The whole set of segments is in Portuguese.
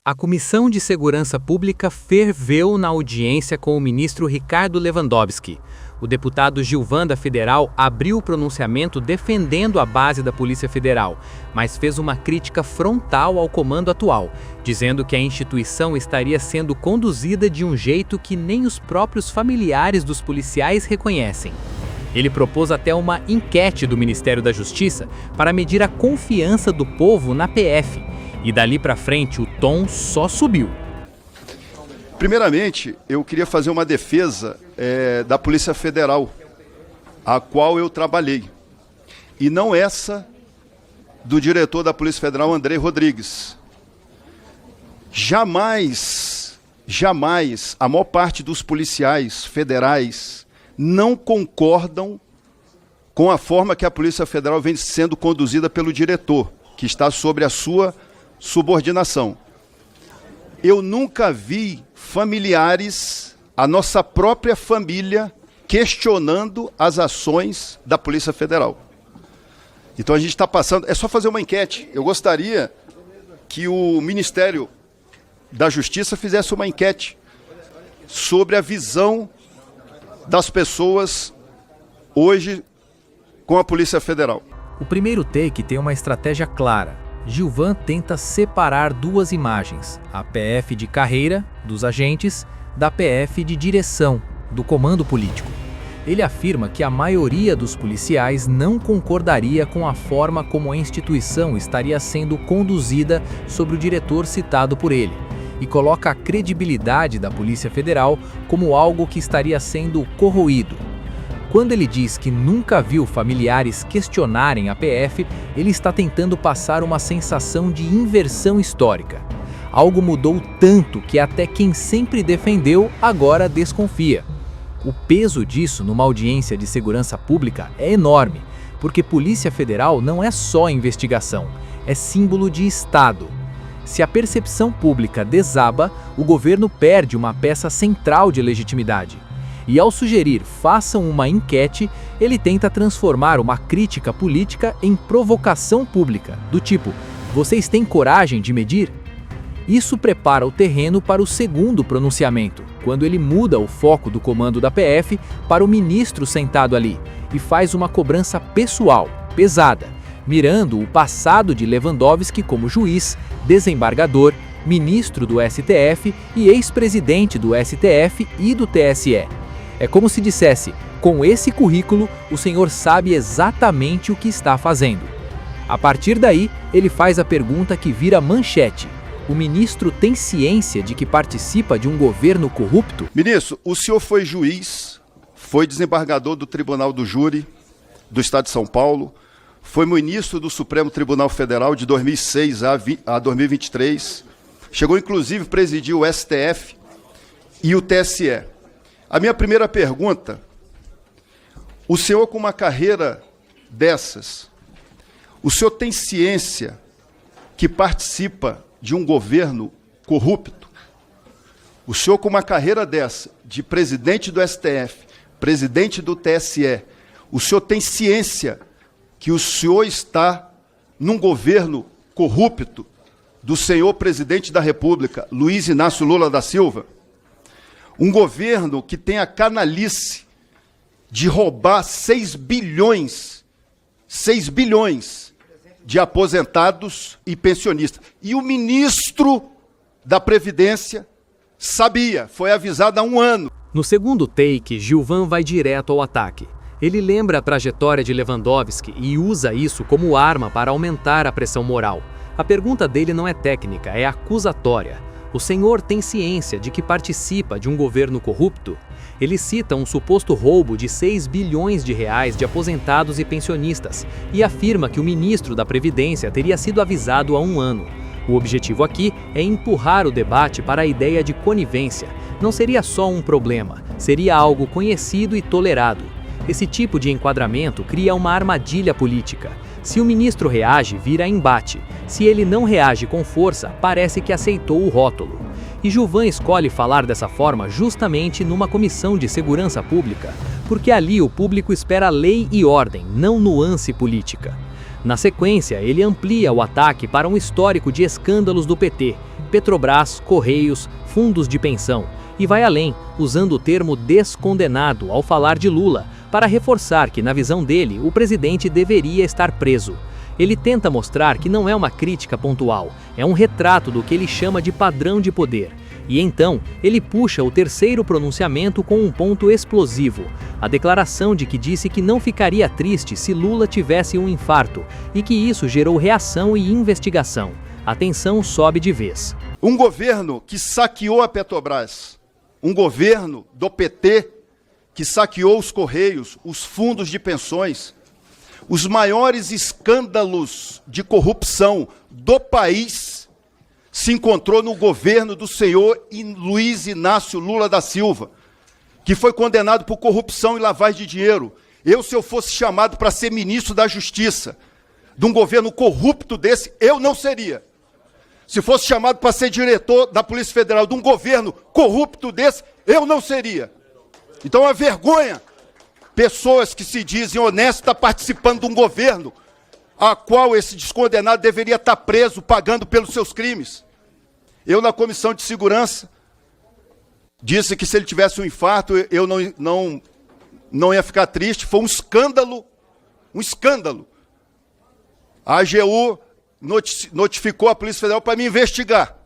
A Comissão de Segurança Pública ferveu na audiência com o ministro Ricardo Lewandowski. O deputado Gilvan da Federal abriu o pronunciamento defendendo a base da Polícia Federal, mas fez uma crítica frontal ao comando atual, dizendo que a instituição estaria sendo conduzida de um jeito que nem os próprios familiares dos policiais reconhecem. Ele propôs até uma enquete do Ministério da Justiça para medir a confiança do povo na PF. E dali para frente o tom só subiu. Primeiramente, eu queria fazer uma defesa da Polícia Federal, a qual eu trabalhei. E não essa do diretor da Polícia Federal, Andrei Rodrigues. Jamais a maior parte dos policiais federais não concordam com a forma que a Polícia Federal vem sendo conduzida pelo diretor, que está sobre a sua subordinação. Eu nunca vi familiares, a nossa própria família, questionando as ações da Polícia Federal. Então a gente está passando, é só fazer uma enquete. Eu gostaria que o Ministério da Justiça fizesse uma enquete sobre a visão das pessoas hoje com a Polícia Federal. O primeiro take tem uma estratégia clara. Gilvan tenta separar duas imagens, a PF de carreira, dos agentes, da PF de direção, do comando político. Ele afirma que a maioria dos policiais não concordaria com a forma como a instituição estaria sendo conduzida sobre o diretor citado por ele, e coloca a credibilidade da Polícia Federal como algo que estaria sendo corroído. Quando ele diz que nunca viu familiares questionarem a PF, ele está tentando passar uma sensação de inversão histórica. Algo mudou tanto que até quem sempre defendeu agora desconfia. O peso disso numa audiência de segurança pública é enorme, porque Polícia Federal não é só investigação, é símbolo de Estado. Se a percepção pública desaba, o governo perde uma peça central de legitimidade. E ao sugerir façam uma enquete, ele tenta transformar uma crítica política em provocação pública, do tipo, vocês têm coragem de medir? Isso prepara o terreno para o segundo pronunciamento, quando ele muda o foco do comando da PF para o ministro sentado ali e faz uma cobrança pessoal, pesada, mirando o passado de Lewandowski como juiz, desembargador, ministro do STF e ex-presidente do STF e do TSE. É como se dissesse, com esse currículo, o senhor sabe exatamente o que está fazendo. A partir daí, ele faz a pergunta que vira manchete. O ministro tem ciência de que participa de um governo corrupto? Ministro, o senhor foi juiz, foi desembargador do Tribunal do Júri do Estado de São Paulo, foi ministro do Supremo Tribunal Federal de 2006 a 2023, chegou inclusive a presidir o STF e o TSE. A minha primeira pergunta, o senhor com uma carreira dessas, o senhor tem ciência que participa de um governo corrupto? O senhor com uma carreira dessa, de presidente do STF, presidente do TSE, o senhor tem ciência que o senhor está num governo corrupto do senhor presidente da República, Luiz Inácio Lula da Silva? Um governo que tem a canalice de roubar 6 bilhões de aposentados e pensionistas. E o ministro da Previdência sabia, foi avisado há 1 ano. No segundo take, Gilvan vai direto ao ataque. Ele lembra a trajetória de Lewandowski e usa isso como arma para aumentar a pressão moral. A pergunta dele não é técnica, é acusatória. O senhor tem ciência de que participa de um governo corrupto? Ele cita um suposto roubo de 6 bilhões de reais de aposentados e pensionistas e afirma que o ministro da Previdência teria sido avisado há 1 ano. O objetivo aqui é empurrar o debate para a ideia de conivência. Não seria só um problema, seria algo conhecido e tolerado. Esse tipo de enquadramento cria uma armadilha política. Se o ministro reage, vira embate. Se ele não reage com força, parece que aceitou o rótulo. E Gilvan escolhe falar dessa forma justamente numa comissão de segurança pública, porque ali o público espera lei e ordem, não nuance política. Na sequência, ele amplia o ataque para um histórico de escândalos do PT, Petrobras, Correios, fundos de pensão. E vai além, usando o termo descondenado ao falar de Lula, para reforçar que, na visão dele, o presidente deveria estar preso. Ele tenta mostrar que não é uma crítica pontual, é um retrato do que ele chama de padrão de poder. E então, ele puxa o terceiro pronunciamento com um ponto explosivo, a declaração de que disse que não ficaria triste se Lula tivesse um infarto, e que isso gerou reação e investigação. A tensão sobe de vez. Um governo que saqueou a Petrobras, um governo do PT que saqueou os Correios, os fundos de pensões, os maiores escândalos de corrupção do país se encontrou no governo do senhor Luiz Inácio Lula da Silva, que foi condenado por corrupção e lavagem de dinheiro. Se eu fosse chamado para ser ministro da Justiça de um governo corrupto desse, eu não seria. Se fosse chamado para ser diretor da Polícia Federal de um governo corrupto desse, eu não seria. Então é uma vergonha pessoas que se dizem honestas estar participando de um governo a qual esse descondenado deveria estar preso, pagando pelos seus crimes. Eu, na Comissão de Segurança, disse que se ele tivesse um infarto, eu não ia ficar triste. Foi um escândalo, um escândalo. A AGU notificou a Polícia Federal para me investigar.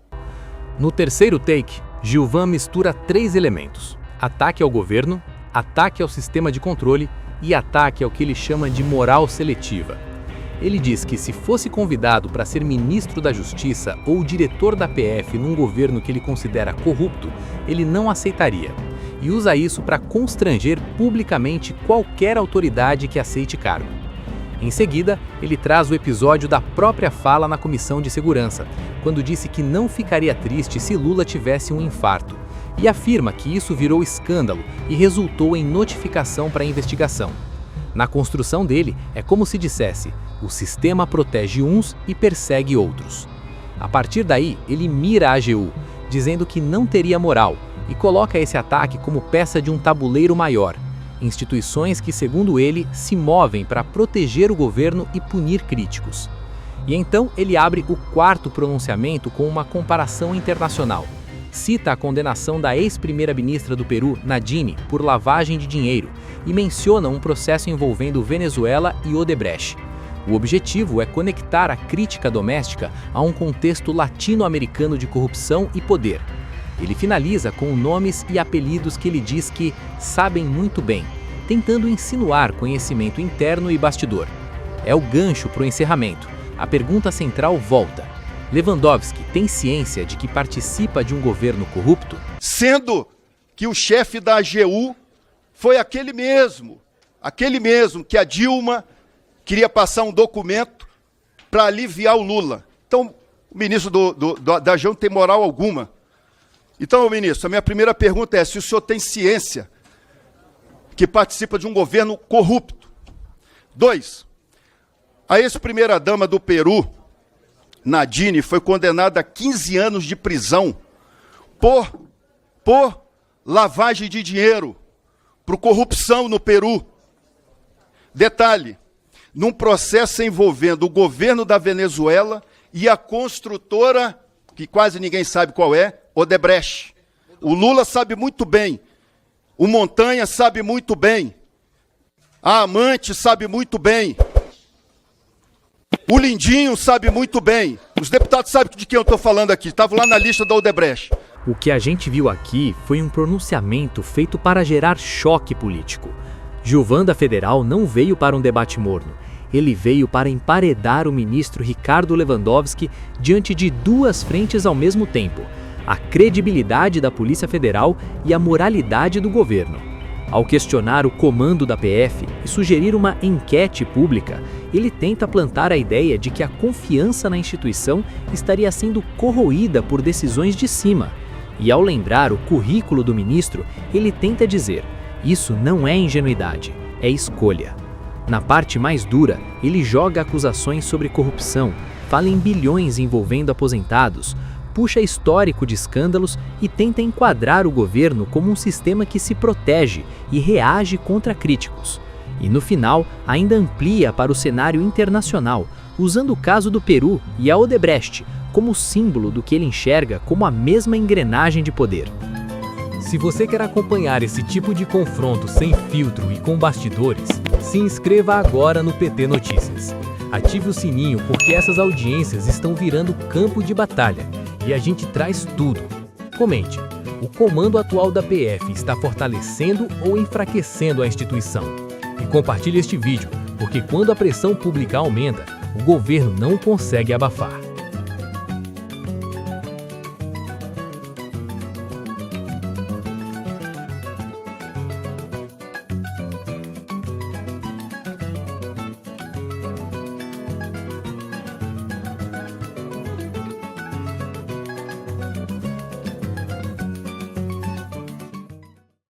No terceiro take, Gilvan mistura 3 elementos: ataque ao governo, ataque ao sistema de controle e ataque ao que ele chama de moral seletiva. Ele diz que se fosse convidado para ser ministro da Justiça ou diretor da PF num governo que ele considera corrupto, ele não aceitaria. E usa isso para constranger publicamente qualquer autoridade que aceite cargo. Em seguida, ele traz o episódio da própria fala na Comissão de Segurança, quando disse que não ficaria triste se Lula tivesse um infarto, e afirma que isso virou escândalo e resultou em notificação para a investigação. Na construção dele, é como se dissesse: o sistema protege uns e persegue outros. A partir daí, ele mira a AGU, dizendo que não teria moral, e coloca esse ataque como peça de um tabuleiro maior. Instituições que, segundo ele, se movem para proteger o governo e punir críticos. E então ele abre o quarto pronunciamento com uma comparação internacional. Cita a condenação da ex-primeira-ministra do Peru, Nadine, por lavagem de dinheiro e menciona um processo envolvendo Venezuela e Odebrecht. O objetivo é conectar a crítica doméstica a um contexto latino-americano de corrupção e poder. Ele finaliza com nomes e apelidos que ele diz que sabem muito bem, tentando insinuar conhecimento interno e bastidor. É o gancho para o encerramento. A pergunta central volta: Lewandowski tem ciência de que participa de um governo corrupto? Sendo que o chefe da AGU foi aquele mesmo que a Dilma queria passar um documento para aliviar o Lula. Então, o ministro da AGU não tem moral alguma. Então, ministro, a minha primeira pergunta é se o senhor tem ciência que participa de um governo corrupto. 2, a ex-primeira-dama do Peru, Nadine, foi condenada a 15 anos de prisão por lavagem de dinheiro, por corrupção no Peru. Detalhe, num processo envolvendo o governo da Venezuela e a construtora, que quase ninguém sabe qual é, Odebrecht. O Lula sabe muito bem, o Montanha sabe muito bem, a amante sabe muito bem, o Lindinho sabe muito bem, os deputados sabem de quem eu estou falando aqui, estavam lá na lista da Odebrecht. O que a gente viu aqui foi um pronunciamento feito para gerar choque político. Gilvan da Federal não veio para um debate morno. Ele veio para emparedar o ministro Ricardo Lewandowski diante de 2 frentes ao mesmo tempo: a credibilidade da Polícia Federal e a moralidade do governo. Ao questionar o comando da PF e sugerir uma enquete pública, ele tenta plantar a ideia de que a confiança na instituição estaria sendo corroída por decisões de cima. E ao lembrar o currículo do ministro, ele tenta dizer: isso não é ingenuidade, é escolha. Na parte mais dura, ele joga acusações sobre corrupção, fala em bilhões envolvendo aposentados, puxa histórico de escândalos e tenta enquadrar o governo como um sistema que se protege e reage contra críticos. E no final, ainda amplia para o cenário internacional, usando o caso do Peru e a Odebrecht como símbolo do que ele enxerga como a mesma engrenagem de poder. Se você quer acompanhar esse tipo de confronto sem filtro e com bastidores, se inscreva agora no PT Notícias. Ative o sininho porque essas audiências estão virando campo de batalha e a gente traz tudo. Comente, o comando atual da PF está fortalecendo ou enfraquecendo a instituição? E compartilhe este vídeo, porque quando a pressão pública aumenta, o governo não consegue abafar.